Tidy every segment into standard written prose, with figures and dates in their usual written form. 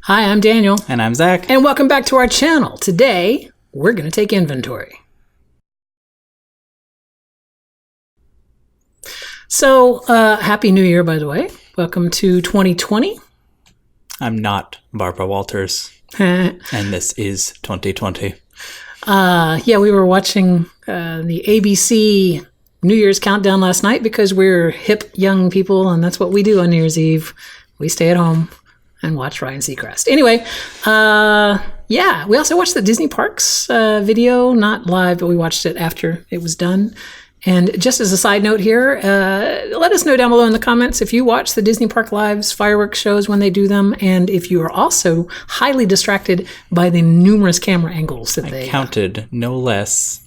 Hi, I'm Daniel. And I'm Zach. And welcome back to our channel. Today, we're going to take inventory. So, Happy New Year, by the way. Welcome to 2020. I'm not Barbara Walters. And this is 2020. Yeah, we were watching the ABC New Year's countdown last night because we're hip young people, and that's what we do on New Year's Eve. We stay at home and watch Ryan Seacrest. Anyway, yeah, we also watched the Disney Parks video, not live, but we watched it after it was done. And just as a side note here, let us know down below in the comments if you watch the Disney Park Lives fireworks shows when they do them, and if you are also highly distracted by the numerous camera angles that I counted no less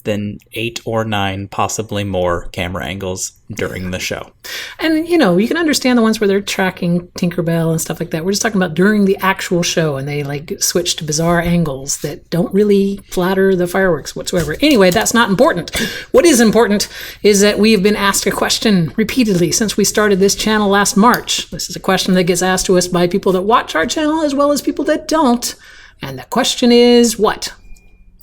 than 8 or 9, possibly more camera angles during the show. And, you know, you can understand the ones where they're tracking Tinkerbell and stuff like that. We're just talking about during the actual show, and they like switch to bizarre angles that don't really flatter the fireworks whatsoever. Anyway, that's not important. What is important is that we have been asked a question repeatedly since we started this channel last March. This is a question that gets asked to us by people that watch our channel as well as people that don't. And the question is what?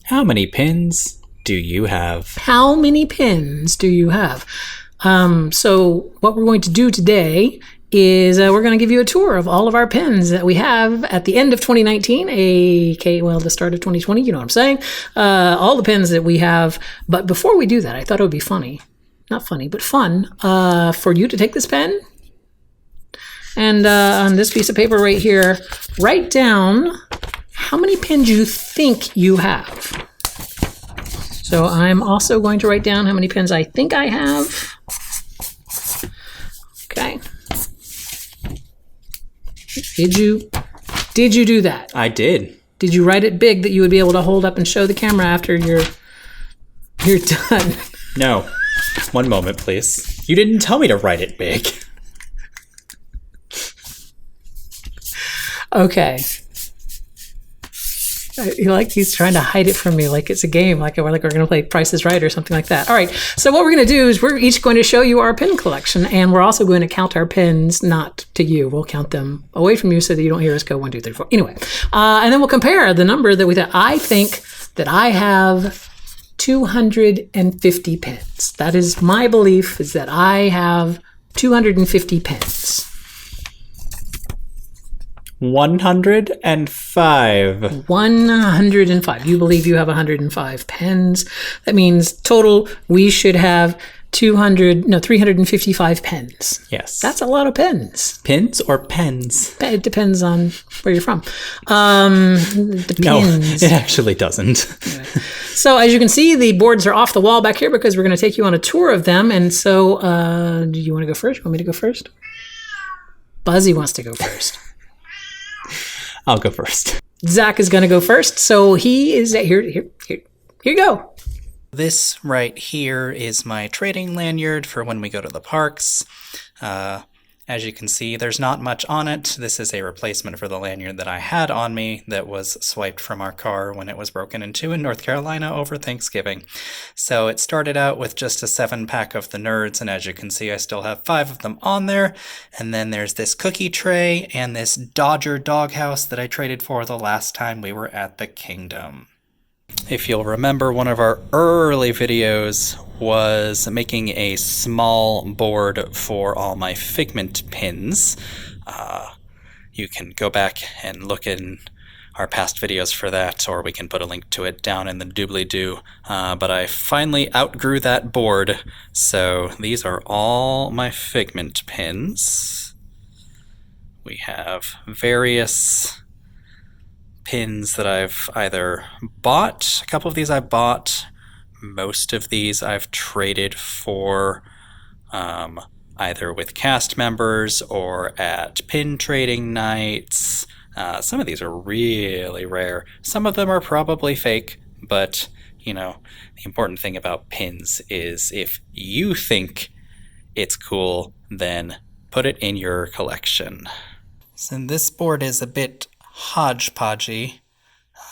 How many pins do you have? How many pins do you have? So what we're going to do today is we're going to give you a tour of all of our pins that we have at the end of 2019, well, the start of 2020, you know what I'm saying? All the pins that we have. But before we do that, I thought it would be funny, not funny, but fun, for you to take this pen and on this piece of paper right here, write down how many pins you think you have. So I'm also going to write down how many pins I think I have. Okay. Did you do that? I did. Did you write it big that you would be able to hold up and show the camera after you're done? No. One moment, please. You didn't tell me to write it big. Okay. He's trying to hide it from me like it's a game, like we're going to play Price is Right or something like that. All right, so what we're going to do is we're each going to show you our pin collection, and we're also going to count our pins, not to you. We'll count them away from you so that you don't hear us go 1, 2, 3, 4. Anyway, and then we'll compare the number that we thought. I think that I have 250 pins. That is my belief, is that I have 250 pins. 105. 105. You believe you have 105 pens. That means total we should have 355 pens. Yes. That's a lot of pens. Pins or pens? It depends on where you're from. The No, pins. it actually doesn't. So as you can see, the boards are off the wall back here because we're going to take you on a tour of them. And so do you want to go first? You want me to go first? Buzzy wants to go first. I'll go first. Zach is going to go first. So he is here. Here you go. This right here is my trading lanyard for when we go to the parks. As you can see, there's not much on it. This is a replacement for the lanyard that I had on me that was swiped from our car when it was broken into in North Carolina over Thanksgiving. So it started out with just a 7-pack of the nerds, and as you can see, I still have 5 of them on there. And then there's this cookie tray and this Dodger doghouse that I traded for the last time we were at the Kingdom. If you'll remember, one of our early videos was making a small board for all my Figment pins. You can go back and look in our past videos for that, or we can put a link to it down in the doobly-doo. But I finally outgrew that board, so these are all my Figment pins. We have various pins that I've either bought. A couple of these I've bought. Most of these I've traded for either with cast members or at pin trading nights. Some of these are really rare. Some of them are probably fake, but you know, the important thing about pins is if you think it's cool, then put it in your collection. So this board is a bit hodgepodgey.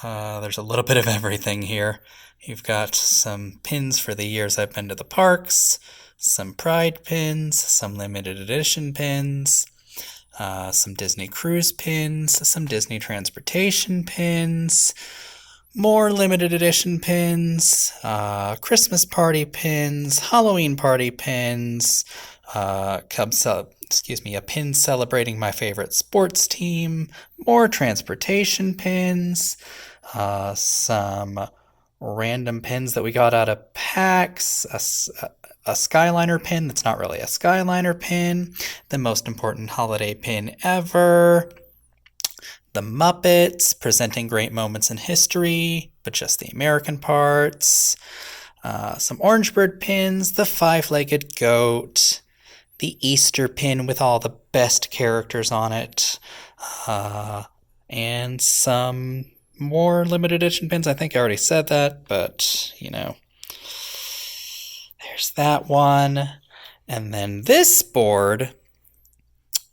There's a little bit of everything here. You've got some pins for the years I've been to the parks, some Pride pins, some limited edition pins. some Disney Cruise pins, some Disney Transportation pins, more limited edition pins, Christmas party pins, Halloween party pins, a pin celebrating my favorite sports team, more transportation pins, some random pins that we got out of packs, a Skyliner pin that's not really a Skyliner pin, the most important holiday pin ever, the Muppets presenting great moments in history, but just the American parts, some Orange Bird pins, the five-legged goat, the Easter pin with all the best characters on it, and some more limited edition pins. I think I already said that, but, there's that one. And then this board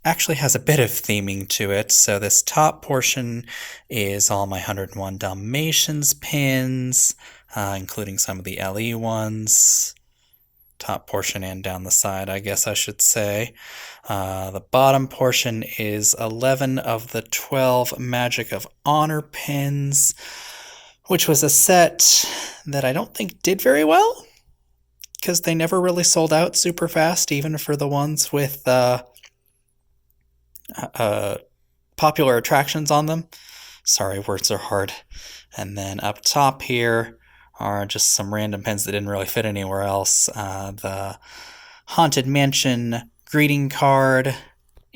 actually has a bit of theming to it. So this top portion is all my 101 Dalmatians pins, including some of the LE ones. Top portion and down the side, I guess I should say. The bottom portion is 11 of the 12 Magic of Honor pins, which was a set that I don't think did very well, because they never really sold out super fast, even for the ones with popular attractions on them. Sorry, words are hard. And then up top here are just some random pins that didn't really fit anywhere else. The Haunted Mansion greeting card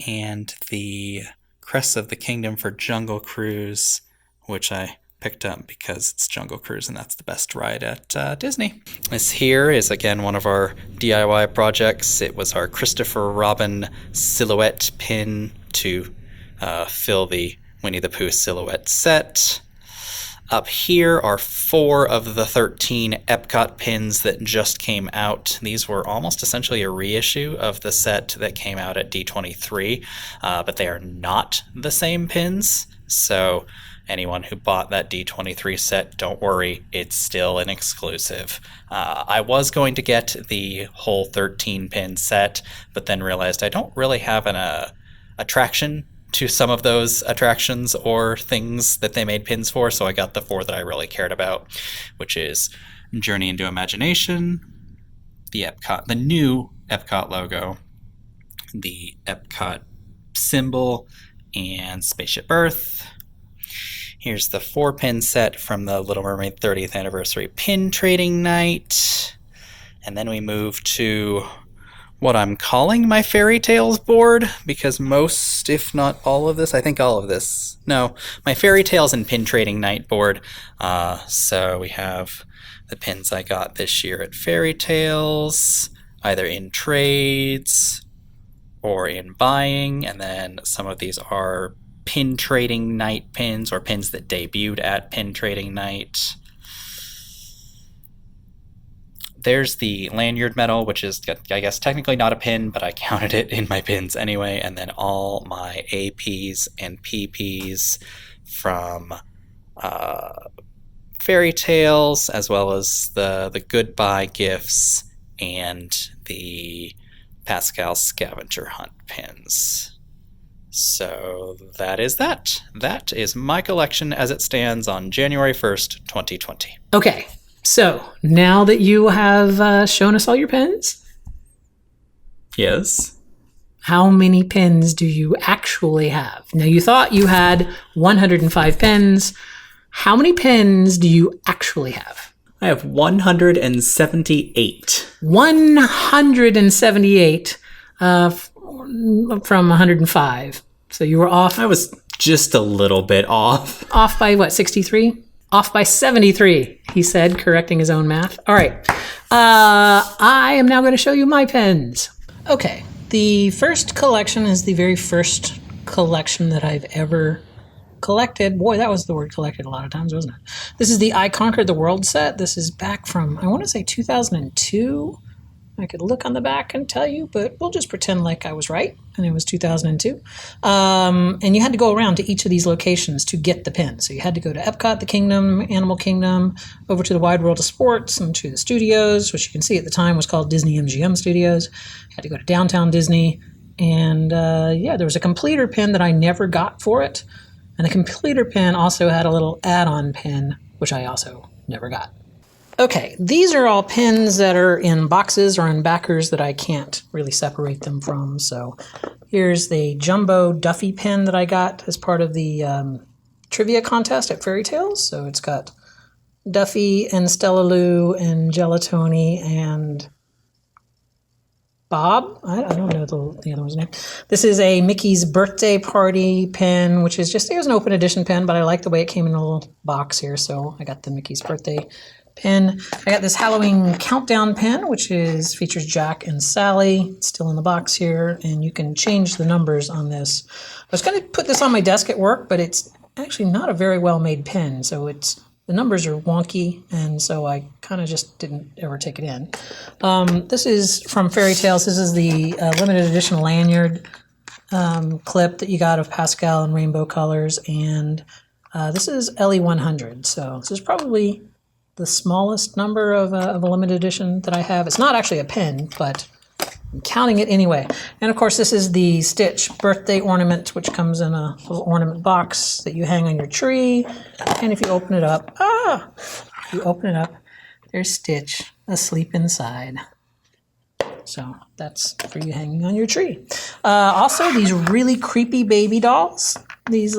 and the Crest of the Kingdom for Jungle Cruise, which I picked up because it's Jungle Cruise and that's the best ride at Disney. This here is again one of our DIY projects. It was our Christopher Robin silhouette pin to fill the Winnie the Pooh silhouette set. Up here are 4 of the 13 Epcot pins that just came out. These were almost essentially a reissue of the set that came out at D23, but they are not the same pins. So anyone who bought that D23 set, don't worry, it's still an exclusive. I was going to get the whole 13 pin set, but then realized I don't really have an attraction to some of those attractions or things that they made pins for, so I got the 4 that I really cared about, which is Journey into Imagination, the new Epcot logo, the Epcot symbol, and Spaceship Earth. Here's the 4-pin set from the Little Mermaid 30th Anniversary Pin Trading Night. And then we move to what I'm calling my Fairy Tales board, because most, if not all of this, I think all of this, no, my Fairy Tales and Pin Trading Night board. So we have the pins I got this year at Fairy Tales, either in trades or in buying, and then some of these are Pin Trading Night pins, or pins that debuted at Pin Trading Night. There's the lanyard medal, which is, I guess, technically not a pin, but I counted it in my pins anyway. And then all my APs and PPs from Fairy Tales, as well as the goodbye gifts and the Pascal Scavenger Hunt pins. So that is that. That is my collection as it stands on January 1st, 2020. Okay. So, now that you have shown us all your pins, Yes. how many pins do you actually have? Now, you thought you had 105 pins. How many pins do you actually have? I have 178. 178 from 105. So you were off. I was just a little bit off. Off by what, 63? Off by 73, he said, correcting his own math. All right. I am now going to show you my pens. Okay. The first collection is the very first collection that I've ever collected. Boy, that was the word collected a lot of times, wasn't it? This is the I Conquered the World set. This is back from, I want to say 2002. I could look on the back and tell you, but we'll just pretend like I was right, and it was 2002. And you had to go around to each of these locations to get the pin. So you had to go to Epcot, the Kingdom, Animal Kingdom, over to the Wide World of Sports, and to the studios, which you can see at the time was called Disney MGM Studios. You had to go to Downtown Disney, And yeah, there was a completer pin that I never got for it. And the completer pin also had a little add-on pin, which I also never got. Okay, these are all pins that are in boxes or in backers that I can't really separate them from. So here's the jumbo Duffy pin that I got as part of the trivia contest at Fairy Tales. So it's got Duffy and Stella Lou and Gelatoni and Bob. I don't know the other one's name. This is a Mickey's birthday party pin, which is just, it was an open edition pin, but I like the way it came in a little box here. So I got the Mickey's birthday pin. I got this Halloween countdown pin, which features Jack and Sally. It's still in the box here, and you can change the numbers on this. I was going to put this on my desk at work, but it's actually not a very well made pin, so the numbers are wonky, and so I kind of just didn't ever take it in. This is from Fairy Tales. This is the limited edition lanyard clip that you got of Pascal in rainbow colors, and this is LE100, so this is probably the smallest number of a limited edition that I have. It's not actually a pin, but I'm counting it anyway. And of course, this is the Stitch birthday ornament, which comes in a little ornament box that you hang on your tree. And if you open it up, there's Stitch asleep inside. So that's for you hanging on your tree. Also, these really creepy baby dolls. These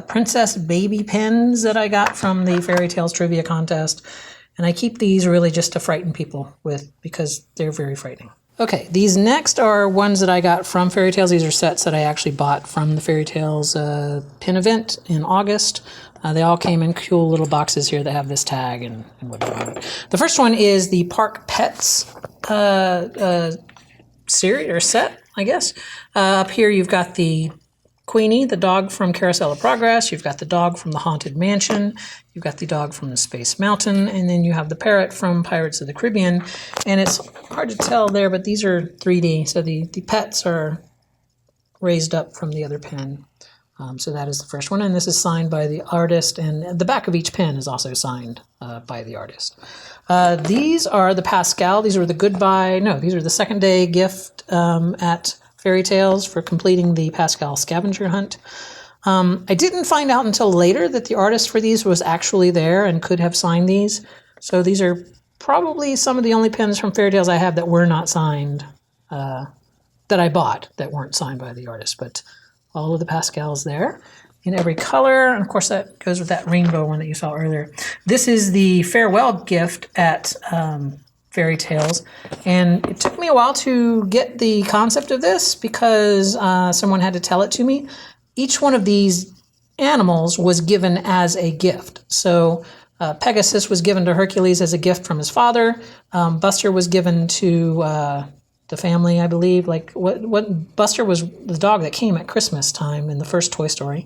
princess baby pins that I got from the Fairy Tales trivia contest. And I keep these really just to frighten people with, because they're very frightening. Okay, these next are ones that I got from Fairy Tales. These are sets that I actually bought from the Fairy Tales pin event in August. They all came in cool little boxes here that have this tag and whatever. The first one is the Park Pets series or set, I guess. Up here you've got the Queenie, the dog from Carousel of Progress. You've got the dog from the Haunted Mansion. You've got the dog from the Space Mountain. And then you have the parrot from Pirates of the Caribbean. And it's hard to tell there, but these are 3D. So the pets are raised up from the other pen. So that is the first one. And this is signed by the artist. And the back of each pen is also signed by the artist. These are the Pascal. These are the these are the second day gift at Fairy Tales for completing the Pascal scavenger hunt. I didn't find out until later that the artist for these was actually there and could have signed these. So these are probably some of the only pens from Fairy Tales I have that were not signed, that I bought that weren't signed by the artist. But all of the Pascals there in every color. And of course that goes with that rainbow one that you saw earlier. This is the farewell gift at Fairy Tales, and it took me a while to get the concept of this because someone had to tell it to me. Each one of these animals was given as a gift. So Pegasus was given to Hercules as a gift from his father. Buster was given to the family, I believe. Like what Buster was the dog that came at Christmas time in the first Toy Story.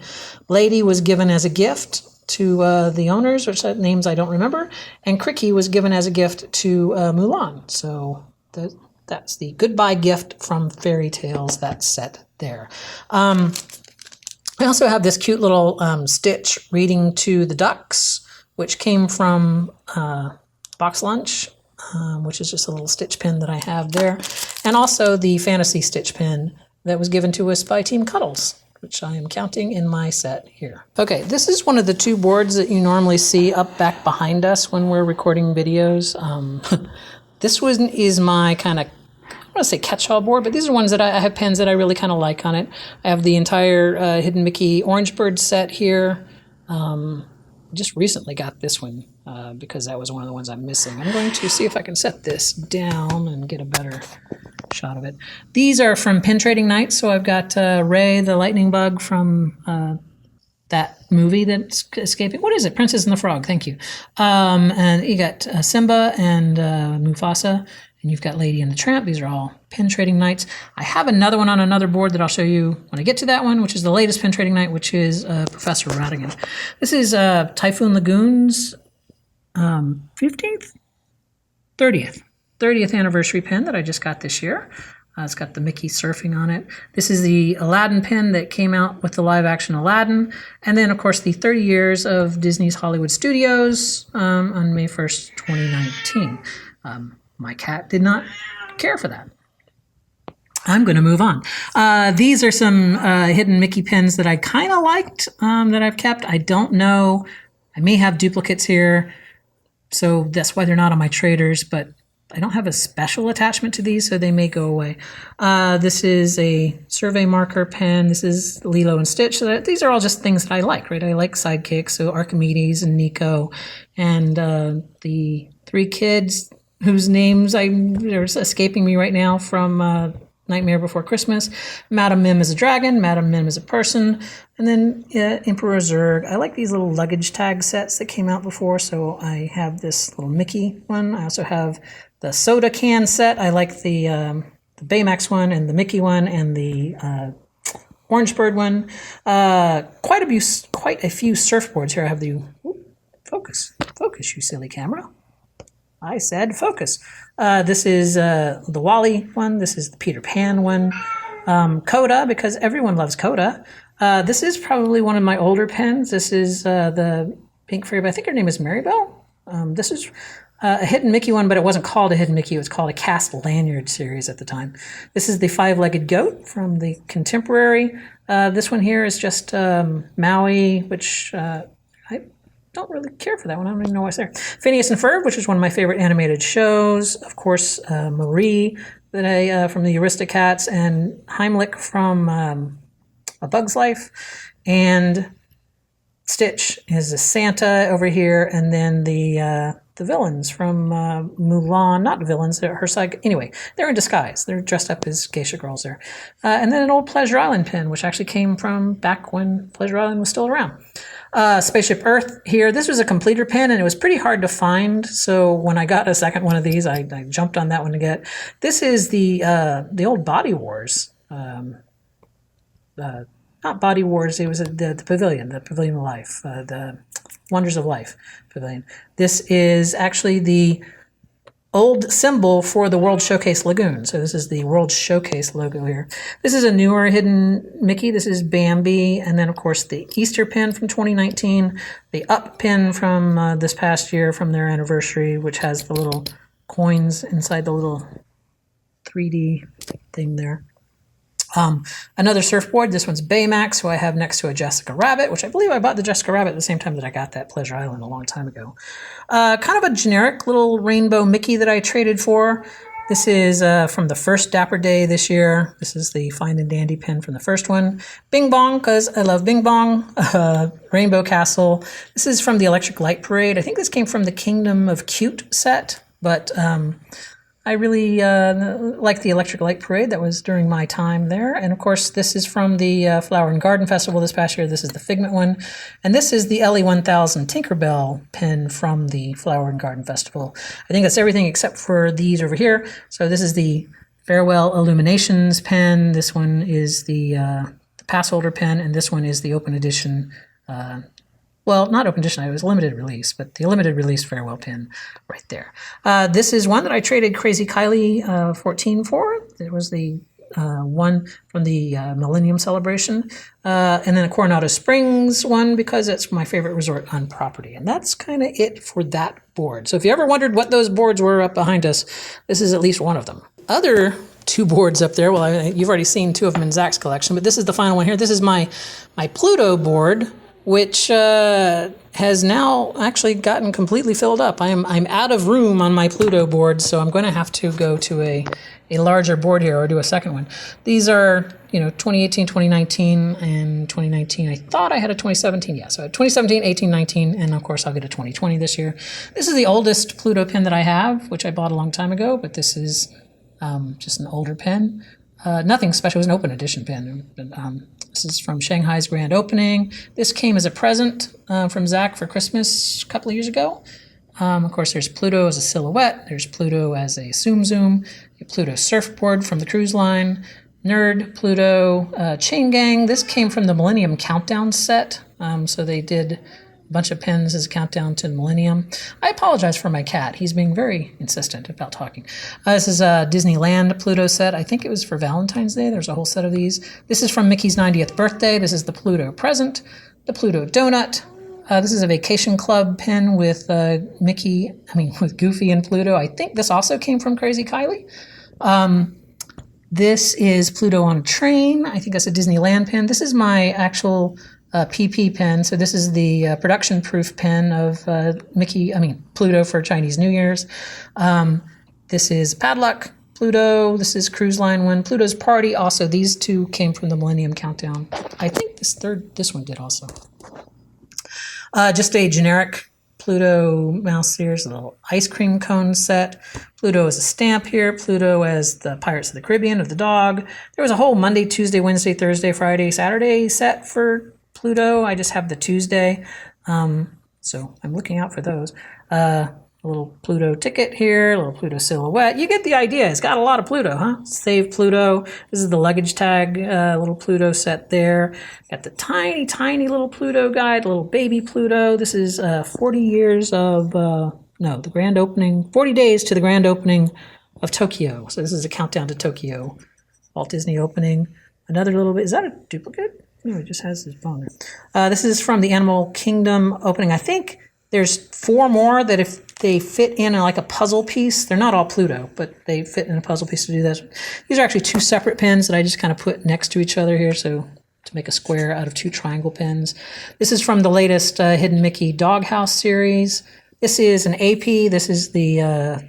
Lady was given as a gift to the owners, which names I don't remember, and Cricky was given as a gift to Mulan. So that's the goodbye gift from Fairy Tales, that set there. I also have this cute little Stitch reading to the ducks, which came from Box Lunch, which is just a little Stitch pin that I have there, and also the Fantasy Stitch pin that was given to us by Team Cuddles, which I am counting in my set here. Okay, this is one of the two boards that you normally see up back behind us when we're recording videos. This one is my kind of, I want to say catch-all board, but these are ones that I have pens that I really kind of like on it. I have the entire Hidden Mickey Orange Bird set here. Just recently got this one because that was one of the ones I'm missing. I'm going to see if I can set this down and get a better shot of it. These are from Pin Trading Nights, so I've got Ray the Lightning Bug from that movie that's escaping. What is it? Princess and the Frog, thank you. And you got Simba and Mufasa, and you've got Lady and the Tramp. These are all Pin Trading Nights. I have another one on another board that I'll show you when I get to that one, which is the latest Pin Trading Night, which is Professor Ratigan. This is Typhoon Lagoon's 30th anniversary pin that I just got this year. It's got the Mickey surfing on it. This is the Aladdin pin that came out with the live-action Aladdin. And then, of course, the 30 years of Disney's Hollywood Studios on May 1st, 2019. My cat did not care for that. I'm going to move on. These are some hidden Mickey pins that I kind of liked that I've kept. I don't know. I may have duplicates here, so that's why they're not on my traders, but I don't have a special attachment to these, so they may go away. This is a survey marker pen. This is Lilo and Stitch. So these are all just things that I like, right? I like sidekicks, so Archimedes and Nico, and the three kids whose names are escaping me right now from Nightmare Before Christmas. Madame Mim is a dragon, Madame Mim is a person, and then Emperor Zurg. I like these little luggage tag sets that came out before, so I have this little Mickey one. I also have the soda can set. I like the Baymax one and the Mickey one and the Orange Bird one. Quite a few surfboards here. I have the focus, you silly camera. I said focus. This is the Wally one. This is the Peter Pan one. Coda, because everyone loves Coda. This is probably one of my older pens. This is the Pink Fairy, but I think her name is Maribel. This is a hidden Mickey one, but it wasn't called a hidden Mickey. It was called a cast lanyard series at the time. This is the Five-Legged Goat from the Contemporary. This one here is just Maui, which I don't really care for that one. I don't even know why it's there. Phineas and Ferb, which is one of my favorite animated shows. Of course, Marie that I from the Aristocats, and Heimlich from A Bug's Life, and Stitch is a Santa over here, and then the villains from Mulan. Not villains, they're her side. Anyway, they're in disguise. They're dressed up as geisha girls there. And then an old Pleasure Island pin, which actually came from back when Pleasure Island was still around. Spaceship Earth here. This was a completer pin, and it was pretty hard to find. So when I got a second one of these, I jumped on that one to get. This is the old Body Wars. Not Body Wars. It was the Pavilion of Life, the Wonders of Life Pavilion. This is actually the old symbol for the World Showcase Lagoon. So this is the World Showcase logo here. This is a newer hidden Mickey. This is Bambi. And then, of course, the Easter pin from 2019, the Up pin from this past year from their anniversary, which has the little coins inside the little 3D thing there. Another surfboard. This one's Baymax, who I have next to a Jessica Rabbit, which I believe I bought the Jessica Rabbit at the same time that I got that Pleasure Island a long time ago. Kind of a generic little rainbow Mickey that I traded for. This is from the first Dapper Day this year. This is the Fine and Dandy pin from the first one. Bing Bong, because I love Bing Bong. Rainbow Castle. This is from the Electric Light Parade. I think this came from the Kingdom of Cute set, but I really like the Electric Light Parade. That was during my time there. And of course, this is from the Flower and Garden Festival this past year. This is the Figment one. And this is the LE1000 Tinkerbell pin from the Flower and Garden Festival. I think that's everything except for these over here. So this is the Farewell Illuminations pen. This one is the pass holder pen. And this one is the open edition well, not open edition, it was limited release, but the limited release farewell pin right there. This is one that I traded Crazy Kylie 14 for. It was the one from the Millennium Celebration. And then a Coronado Springs one because it's my favorite resort on property. And that's kind of it for that board. So if you ever wondered what those boards were up behind us, this is at least one of them. Other two boards up there, well, you've already seen two of them in Zach's collection, but this is the final one here. This is my Pluto board, which has now actually gotten completely filled up. I'm out of room on my Pluto board, so I'm going to have to go to a larger board here or do a second one. These are, 2018, 2019, and 2019. I thought I had a 2017. Yeah, so 2017, 18, 19, and of course I'll get a 2020 this year. This is the oldest Pluto pen that I have, which I bought a long time ago, but this is just an older pen. Nothing special. It was an open edition pen. But, this is from Shanghai's grand opening. This came as a present from Zach for Christmas a couple of years ago. Of course, there's Pluto as a silhouette. There's Pluto as a Zoom, a Pluto surfboard from the cruise line, Nerd, Pluto, Chain Gang. This came from the Millennium Countdown set. So they did a bunch of pins as a countdown to Millennium. I apologize for my cat. He's being very insistent about talking. This is a Disneyland Pluto set. I think it was for Valentine's Day. There's a whole set of these. This is from Mickey's 90th birthday. This is the Pluto present, the Pluto donut. This is a Vacation Club pin with with Goofy and Pluto. I think this also came from Crazy Kylie. This is Pluto on a Train. I think that's a Disneyland pen. This is my actual PP pen. So this is the production-proof pen of Pluto for Chinese New Year's. This is Padluck, Pluto. This is Cruise Line one. Pluto's Party. Also, these two came from the Millennium Countdown. I think this one did also. Just a generic Pluto mouse series, a little ice cream cone set. Pluto as a stamp here. Pluto as the Pirates of the Caribbean of the dog. There was a whole Monday, Tuesday, Wednesday, Thursday, Friday, Saturday set for Pluto. I just have the Tuesday. So I'm looking out for those. A little Pluto ticket here, a little Pluto silhouette. You get the idea. It's got a lot of Pluto, huh? Save Pluto. This is the luggage tag, little Pluto set there. Got the tiny, tiny little Pluto guide, little baby Pluto. This is 40 years of, the grand opening, 40 days to the grand opening of Tokyo. So this is a countdown to Tokyo. Walt Disney opening. Another little bit. Is that a duplicate? No, it just has this boner. This is from the Animal Kingdom opening. I think there's 4 more that if they fit in like a puzzle piece, they're not all Pluto, but they fit in a puzzle piece to do this. These are actually 2 separate pins that I just kind of put next to each other here, so to make a square out of 2 triangle pins. This is from the latest Hidden Mickey Doghouse series. This is an AP. This is the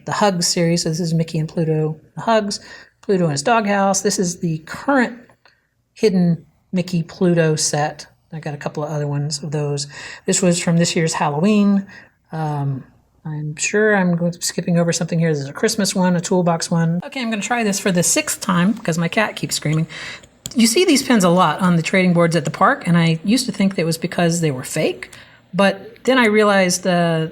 Hugs series. So this is Mickey and Pluto, the Hugs, Pluto and his Doghouse. This is the current Hidden Mickey Pluto set. I got a couple of other ones of those. This was from this year's Halloween. I'm sure I'm skipping over something here. There's a Christmas one, a toolbox one. Okay, I'm going to try this for the 6th time because my cat keeps screaming. You see these pens a lot on the trading boards at the park, and I used to think that it was because they were fake. But then I realized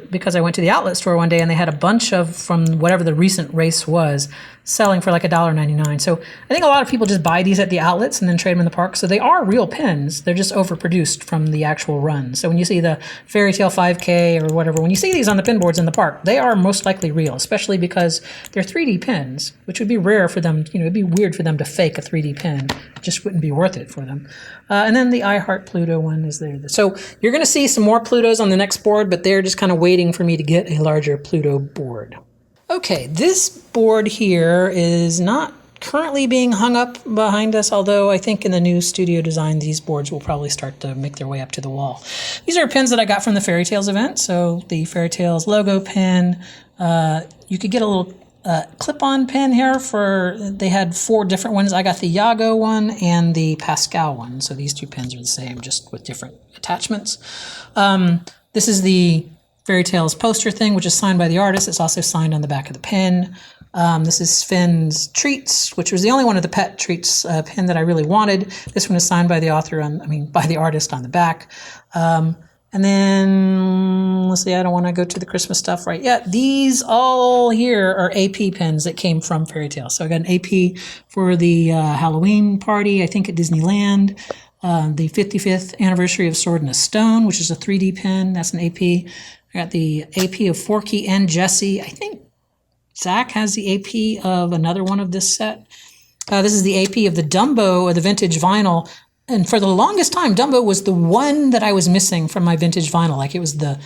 because I went to the outlet store one day and they had a bunch of, from whatever the recent race was, selling for like $1.99. So I think a lot of people just buy these at the outlets and then trade them in the park. So they are real pens. They're just overproduced from the actual run. So when you see the Fairy Tale 5K or whatever, when you see these on the pin boards in the park, they are most likely real, especially because they're 3D pens, which would be rare for them. It'd be weird for them to fake a 3D pen. It just wouldn't be worth it for them. And then the I Heart Pluto one is there. So you're going to see some more Plutos on the next board, but they're just kind of waiting for me to get a larger Pluto board. Okay, this board here is not currently being hung up behind us, although I think in the new studio design, these boards will probably start to make their way up to the wall. These are pins that I got from the Fairy Tales event. So the Fairy Tales logo pin, you could get a little clip-on pin here they had 4 different ones. I got the Yago one and the Pascal one. So these 2 pins are the same, just with different attachments. This is the Fairy Tales poster thing, which is signed by the artist. It's also signed on the back of the pin. This is Finn's Treats, which was the only one of the Pet Treats pin that I really wanted. This one is signed by the by the artist on the back. And then, let's see, I don't want to go to the Christmas stuff right yet. These all here are AP pins that came from Fairy Tales. So I got an AP for the Halloween party, I think at Disneyland. The 55th anniversary of Sword in a Stone, which is a 3D pen. That's an AP. I got the AP of Forky and Jessie. I think Zach has the AP of another one of this set. This is the AP of the Dumbo, or the vintage vinyl. And for the longest time, Dumbo was the one that I was missing from my vintage vinyl. Like it was the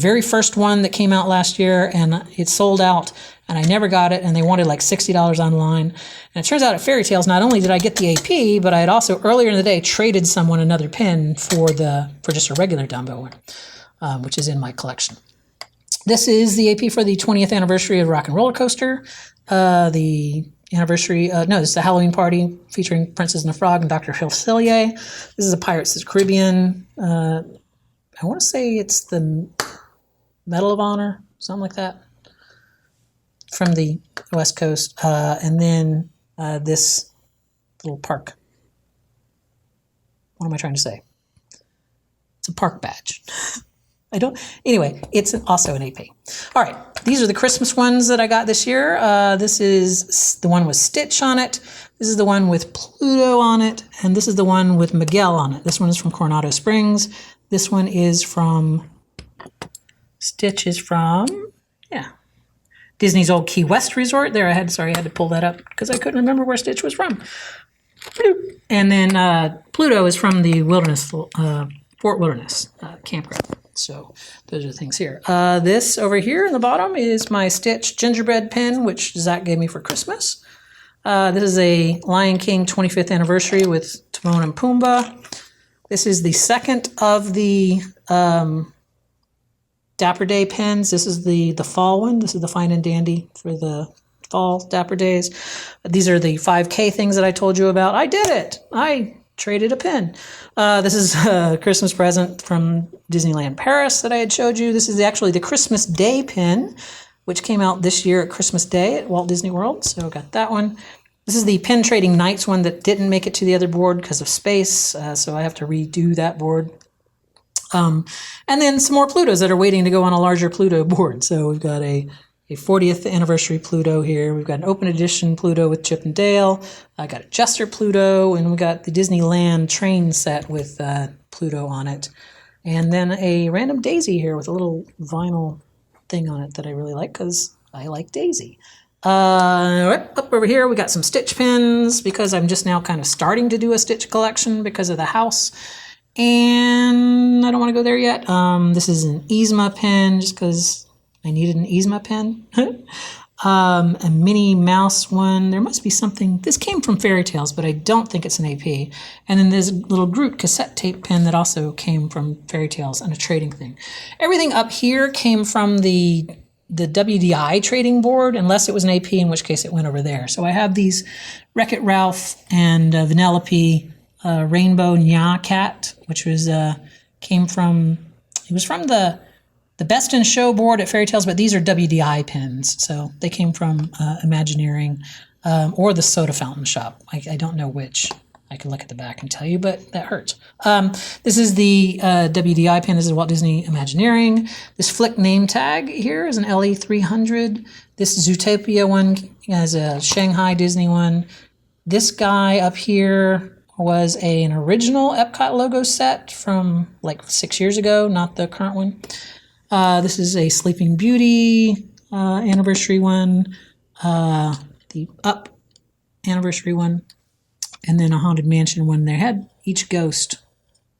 very first one that came out last year, and it sold out, and I never got it, and they wanted like $60 online. And it turns out at Fairy Tales, not only did I get the AP, but I had also earlier in the day traded someone another pin for just a regular Dumbo one, which is in my collection. This is the AP for the 20th anniversary of Rock and Roller Coaster. This is the Halloween party featuring Princess and the Frog and Dr. Facilier. This is a Pirates of the Caribbean. I want to say it's the Medal of Honor, something like that, from the West Coast. And then this little park. What am I trying to say? It's a park badge. Anyway, it's also an AP. All right, these are the Christmas ones that I got this year. This is the one with Stitch on it. This is the one with Pluto on it. And this is the one with Miguel on it. This one is from Coronado Springs. This one is from, Stitch is from, Disney's old Key West resort. There, I had to pull that up because I couldn't remember where Stitch was from. And then Pluto is from the Fort Wilderness campground. So those are the things here. This over here in the bottom is my Stitch gingerbread pen, which Zach gave me for Christmas. This is a Lion King 25th anniversary with Timon and Pumbaa. This is the second of the Dapper Day pins. This is the fall one. This is the Fine and Dandy for the fall Dapper Days. These are the 5K things that I told you about. I did it. I traded a pin. This is a Christmas present from Disneyland Paris that I had showed you. This is actually the Christmas Day pin, which came out this year at Christmas Day at Walt Disney World. So I got that one. This is the Pin Trading Nights one that didn't make it to the other board because of space. So I have to redo that board. And then some more Plutos that are waiting to go on a larger Pluto board. So we've got a 40th anniversary Pluto here. We've got an open edition Pluto with Chip and Dale. I got a Jester Pluto, and we got the Disneyland train set with Pluto on it. And then a random Daisy here with a little vinyl thing on it that I really like because I like Daisy. Up over here we got some Stitch pins because I'm just now kind of starting to do a Stitch collection because of the house. And I don't want to go there yet. This is an Yzma pen just because I needed an Yzma pen. A Minnie Mouse one. There must be something. This came from Fairy Tales, but I don't think it's an AP. And then there's a little Groot cassette tape pen that also came from Fairy Tales and a trading thing. Everything up here came from the WDI trading board, unless it was an AP, in which case it went over there. So I have these Wreck-It Ralph and Vanellope Rainbow Nya Cat, which was came from, it was from the Best in Show board at Fairy Tales, but these are WDI pins, so they came from Imagineering or the Soda Fountain Shop. I don't know which. I can look at the back and tell you, but that hurts. This is the WDI pin. This is Walt Disney Imagineering. This Flick name tag here is an LE300. This Zootopia one is a Shanghai Disney one. This guy up here was an original Epcot logo set from like 6 years ago, not the current one. This is a Sleeping Beauty anniversary one, the Up anniversary one, and then a Haunted Mansion one. They had each ghost.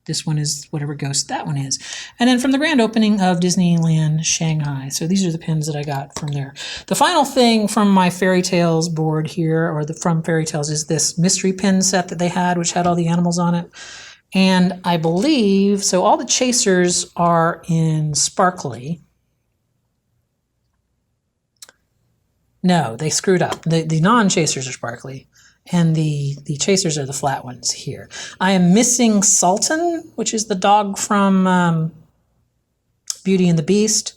This one is whatever ghost that one is. And then from the grand opening of Disneyland Shanghai. So these are the pins that I got from there. The final thing from my Fairy Tales board here, or from Fairy Tales, is this mystery pin set that they had, which had all the animals on it. And I believe, so all the chasers are in sparkly. No, they screwed up. The non-chasers are sparkly, and the chasers are the flat ones here. I am missing Sultan, which is the dog from Beauty and the Beast,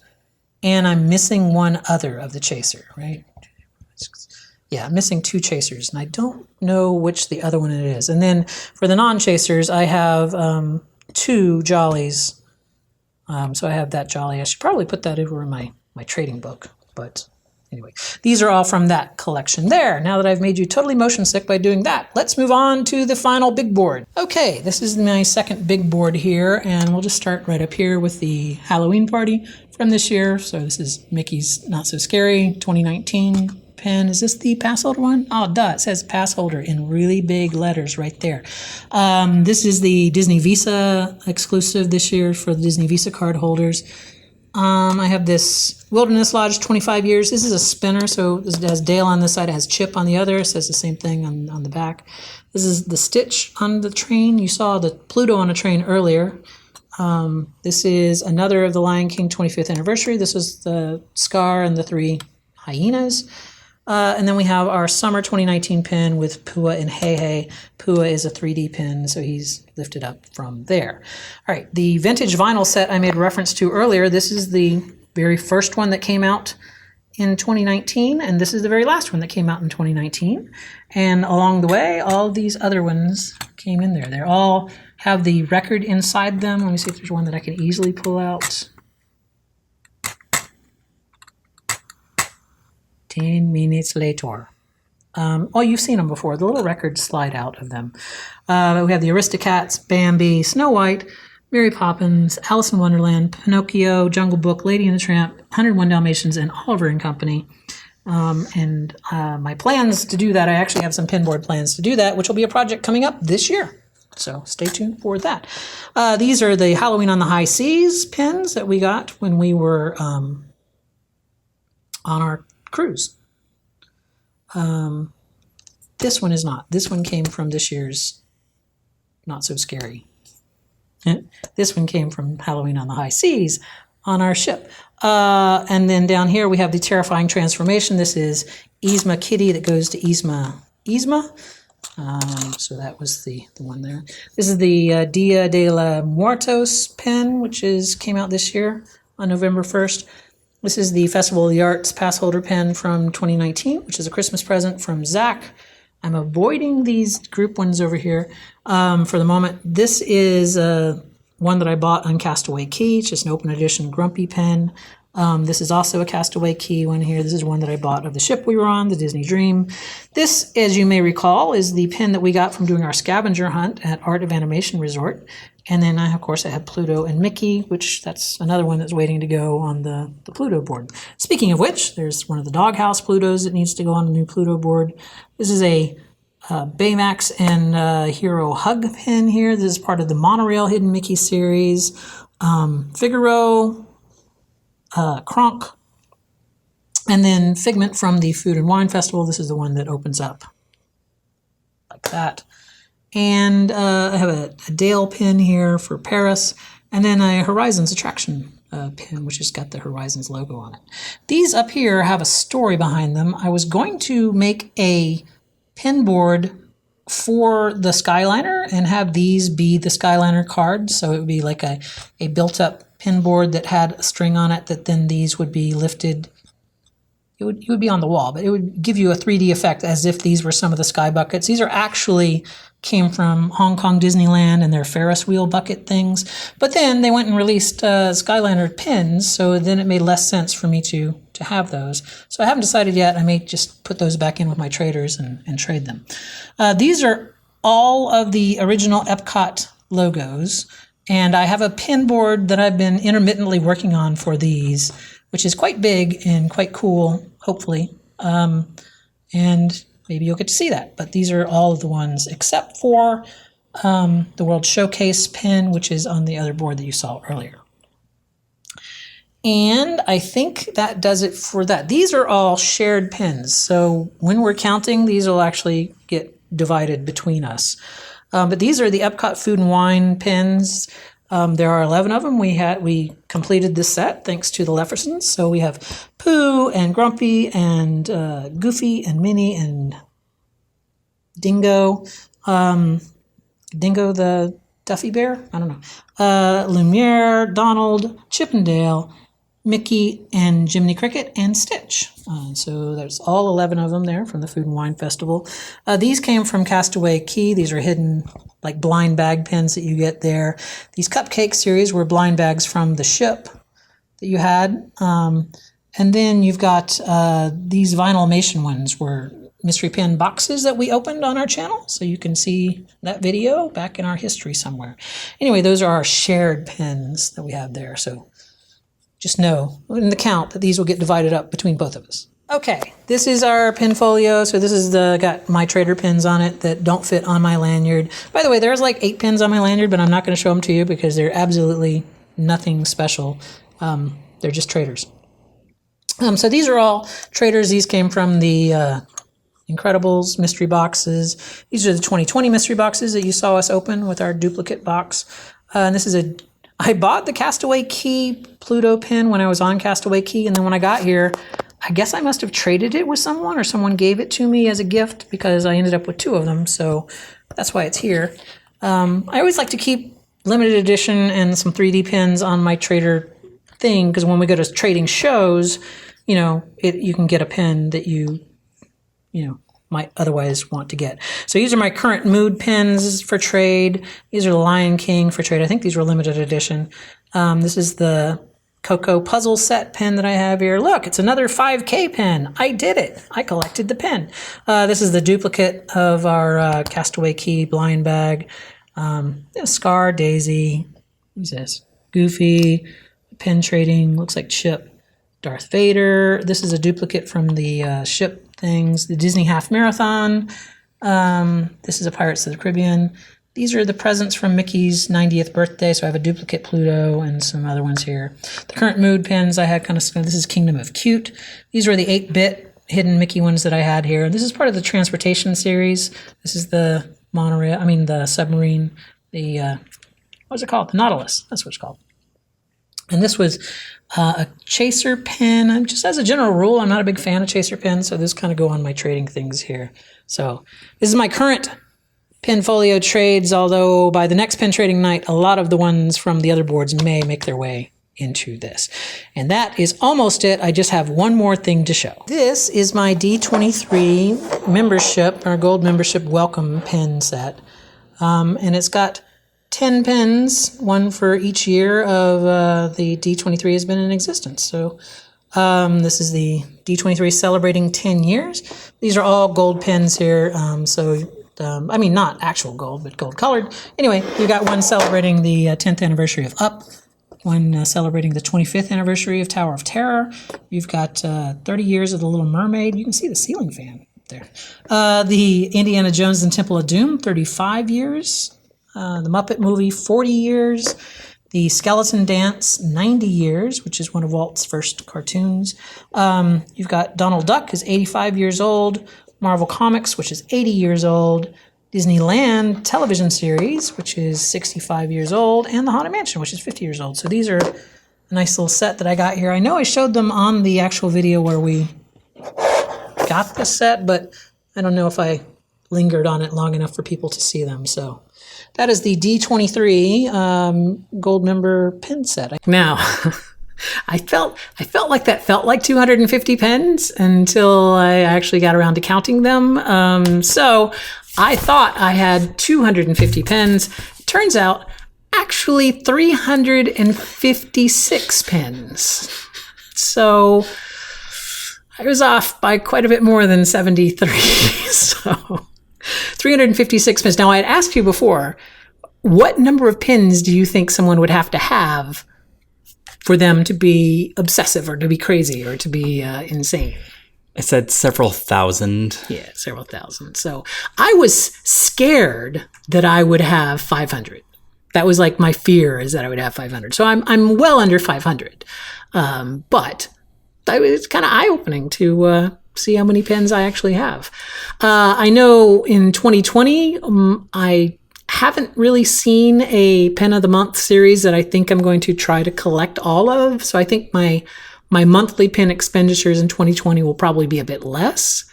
and I'm missing one other of the chaser, right? Yeah, I'm missing two chasers, and I don't know which the other one it is. And then for the non-chasers, I have two Jollies. So I have that Jolly. I should probably put that over in my trading book. But anyway, these are all from that collection there. Now that I've made you totally motion sick by doing that, let's move on to the final big board. Okay, this is my second big board here, and we'll just start right up here with the Halloween party from this year. So this is Mickey's Not So Scary 2019 pen. Is this the pass holder one? Oh, duh. It says pass holder in really big letters right there. This is the Disney Visa exclusive this year for the Disney Visa card holders. I have this Wilderness Lodge 25 years. This is a spinner, so it has Dale on this side. It has Chip on the other. It says the same thing on the back. This is the Stitch on the train. You saw the Pluto on a train earlier. This is another of the Lion King 25th anniversary. This was the Scar and the three hyenas. And then we have our summer 2019 pin with Pua and Hey Hey. Pua is a 3D pin, so he's lifted up from there. All right, the vintage vinyl set I made reference to earlier. This is the very first one that came out in 2019, and this is the very last one that came out in 2019. And along the way, all of these other ones came in there. They all have the record inside them. Let me see if there's one that I can easily pull out. 10 minutes later. Oh, you've seen them before. The little records slide out of them. We have the Aristocats, Bambi, Snow White, Mary Poppins, Alice in Wonderland, Pinocchio, Jungle Book, Lady and the Tramp, 101 Dalmatians, and Oliver and Company. My plans to do that, I actually have some pinboard plans to do that, which will be a project coming up this year. So stay tuned for that. These are the Halloween on the High Seas pins that we got when we were on our cruise. This one is not. This one came from this year's Not So Scary. This one came from Halloween on the High Seas on our ship. And then down here we have the Terrifying Transformation. This is Yzma Kitty that goes to Yzma. So that was the one there. This is the Dia de la Muertos pen, which came out this year on November 1st. This is the Festival of the Arts pass holder pen from 2019, which is a Christmas present from Zach. I'm avoiding these group ones over here for the moment. This is one that I bought on Castaway Key. It's just an open edition Grumpy pen. This is also a Castaway Key one here. This is one that I bought of the ship we were on, the Disney Dream. This, as you may recall, is the pen that we got from doing our scavenger hunt at Art of Animation Resort. And then, of course, I have Pluto and Mickey, which that's another one that's waiting to go on the Pluto board. Speaking of which, there's one of the Doghouse Plutos that needs to go on the new Pluto board. This is a Baymax and Hero Hug pen here. This is part of the Monorail Hidden Mickey series. Figaro, Kronk, and then Figment from the Food and Wine Festival. This is the one that opens up like that. And I have a Dale pin here for Paris, and then a Horizons Attraction pin, which has got the Horizons logo on it. These up here have a story behind them. I was going to make a pin board for the Skyliner and have these be the Skyliner cards, so it would be like a built-up pin board that had a string on it that then these would be lifted. It would be on the wall, but it would give you a 3D effect as if these were some of the sky buckets. These came from Hong Kong Disneyland and their Ferris wheel bucket things. But then they went and released Skyliner pins, so then it made less sense for me to have those. So I haven't decided yet. I may just put those back in with my traders and trade them. These are all of the original Epcot logos, and I have a pin board that I've been intermittently working on for these, which is quite big and quite cool, hopefully. And maybe you'll get to see that. But these are all of the ones except for the World Showcase pin, which is on the other board that you saw earlier. And I think that does it for that. These are all shared pins. So when we're counting, these will actually get divided between us. But these are the Epcot Food and Wine pins. There are 11 of them. We completed this set thanks to the Leffersons. So we have Pooh and Grumpy and Goofy and Minnie and Dingo. Dingo the Duffy Bear? I don't know. Lumiere, Donald, Chippendale, Mickey, and Jiminy Cricket, and Stitch. So there's all 11 of them there from the Food and Wine Festival. These came from Castaway Key. These are hidden, like blind bag pins that you get there. These cupcake series were blind bags from the ship that you had. And then you've got these Vinylmation ones were mystery pin boxes that we opened on our channel. So you can see that video back in our history somewhere. Anyway, those are our shared pins that we have there. So just know in the count that these will get divided up between both of us. Okay, this is our pin folio. So this is got my trader pins on it that don't fit on my lanyard. By the way, there's like 8 pins on my lanyard, but I'm not going to show them to you because they're absolutely nothing special. They're just traders. So these are all traders. These came from the Incredibles mystery boxes. These are the 2020 mystery boxes that you saw us open with our duplicate box. And this is I bought the Castaway Key Pluto pin when I was on Castaway Key, and then when I got here, I guess I must have traded it with someone, or someone gave it to me as a gift because I ended up with 2 of them, so that's why it's here. I always like to keep limited edition and some 3D pins on my trader thing, because when we go to trading shows, you can get a pin that you might otherwise want to get. So these are my current mood pins for trade. These are the Lion King for trade. I think these were limited edition. This is the Coco puzzle set pen that I have here. Look, it's another 5K pen. I did it. I collected the pen. This is the duplicate of our Castaway Key blind bag. Scar, Daisy, who's this? Goofy, pen trading, looks like Chip. Darth Vader. This is a duplicate from the ship things. The Disney Half Marathon. This is a Pirates of the Caribbean. These are the presents from Mickey's 90th birthday. So I have a duplicate Pluto and some other ones here. The current mood pins I had this is Kingdom of Cute. These were the 8-bit hidden Mickey ones that I had here. This is part of the transportation series. This is the monorail, the submarine, what's it called? The Nautilus. That's what it's called. And this was a chaser pen. And just as a general rule, I'm not a big fan of chaser pens, so this kind of go on my trading things here. So this is my current Penfolio trades, although by the next pen trading night, a lot of the ones from the other boards may make their way into this. And that is almost it. I just have one more thing to show. This is my D23 membership, or gold membership welcome pen set. And it's got 10 pens, one for each year of the D23 has been in existence. So this is the D23 celebrating 10 years. These are all gold pens here. Not actual gold, but gold colored. Anyway, you got one celebrating the 10th anniversary of Up, one celebrating the 25th anniversary of Tower of Terror. You've got 30 years of The Little Mermaid. You can see the ceiling fan there. The Indiana Jones and Temple of Doom, 35 years. The Muppet Movie, 40 years. The Skeleton Dance, 90 years, which is one of Walt's first cartoons. You've got Donald Duck is 85 years old. Marvel Comics, which is 80 years old. Disneyland television series, which is 65 years old. And the Haunted Mansion, which is 50 years old. So these are a nice little set that I got here. I know I showed them on the actual video where we got the set, but I don't know if I lingered on it long enough for people to see them. So that is the D23 gold member pen set. Now, I felt like that felt like 250 pens until I actually got around to counting them. So I thought I had 250 pens. Turns out, actually 356 pens. So I was off by quite a bit more than 73. So 356 pins. Now, I had asked you before, what number of pins do you think someone would have to have for them to be obsessive or to be crazy or to be insane? I said several thousand. Yeah, several thousand. So I was scared that I would have 500. That was like my fear, is that I would have 500. So I'm well under 500. But it's kind of eye-opening to see how many pens I actually have. I know in 2020, I haven't really seen a Pen of the Month series that I think I'm going to try to collect all of. So I think my monthly pen expenditures in 2020 will probably be a bit less.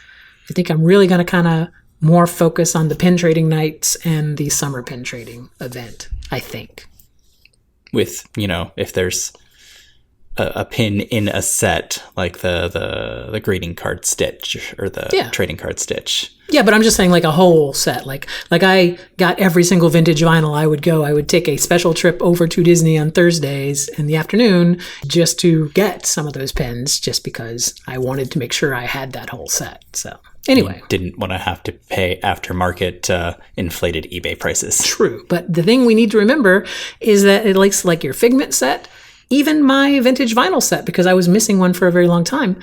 I think I'm really going to kind of more focus on the pen trading nights and the summer pen trading event, I think. With, if there's a pin in a set, like the greeting card stitch or the trading card stitch. Yeah, but I'm just saying like a whole set. Like I got every single vintage vinyl I would take a special trip over to Disney on Thursdays in the afternoon just to get some of those pens, just because I wanted to make sure I had that whole set. So anyway. You didn't want to have to pay aftermarket inflated eBay prices. True. But the thing we need to remember is that it likes like your Figment set, even my vintage vinyl set, because I was missing one for a very long time,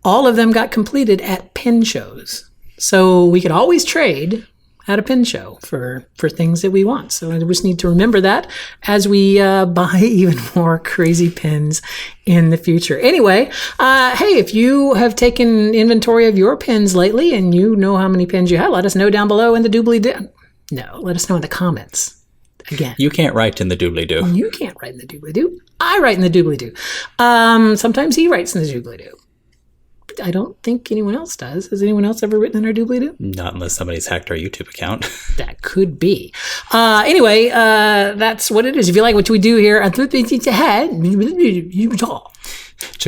all of them got completed at pen shows. So we could always trade at a pen show for things that we want. So I just need to remember that as we buy even more crazy pens in the future. Anyway, hey, if you have taken inventory of your pens lately and you know how many pens you have, let us know down below in the doobly-doo. No, let us know in the comments. Again. You can't write in the doobly-doo. You can't write in the doobly-doo. I write in the doobly-doo. Sometimes he writes in the doobly-doo. I don't think anyone else does. Has anyone else ever written in our doobly-doo? Not unless somebody's hacked our YouTube account. That could be. Anyway, that's what it is. If you like what we do here, to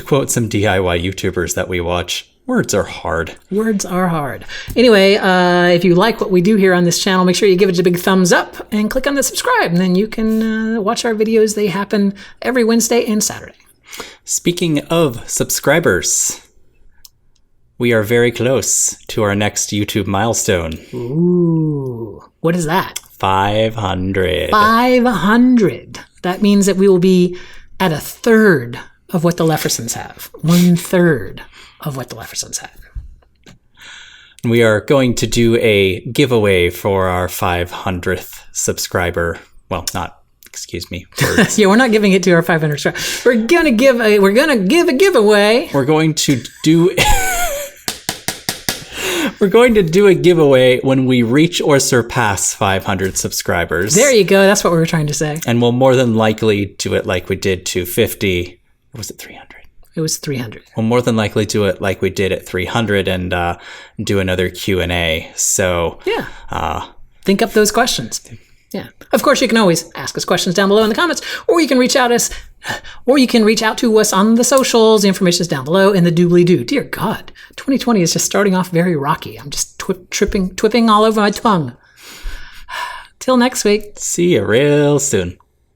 quote some DIY YouTubers that we watch, words are hard. Words are hard. Anyway, if you like what we do here on this channel, make sure you give it a big thumbs up and click on the subscribe, and then you can watch our videos. They happen every Wednesday and Saturday. Speaking of subscribers, we are very close to our next YouTube milestone. Ooh, what is that? 500. 500. That means that we will be at a third of what the Leffersons have. 1/3 of what the Leffersons have. We are going to do a giveaway for our 500th subscriber. Well, excuse me. Yeah, we're not giving it to our 500 subscribers. We're gonna give a giveaway. We're going to do We're going to do a giveaway when we reach or surpass 500 subscribers. There you go. That's what we were trying to say. And we'll more than likely do it like we did to 50. Or was it 300? It was 300. We'll more than likely do it like we did at 300 and do another Q&A. So yeah, think up those questions. Yeah. Of course, you can always ask us questions down below in the comments, or you can reach out to us on the socials. The information is down below in the doobly-doo. Dear God, 2020 is just starting off very rocky. I'm just twipping all over my tongue. Till next week. See you real soon.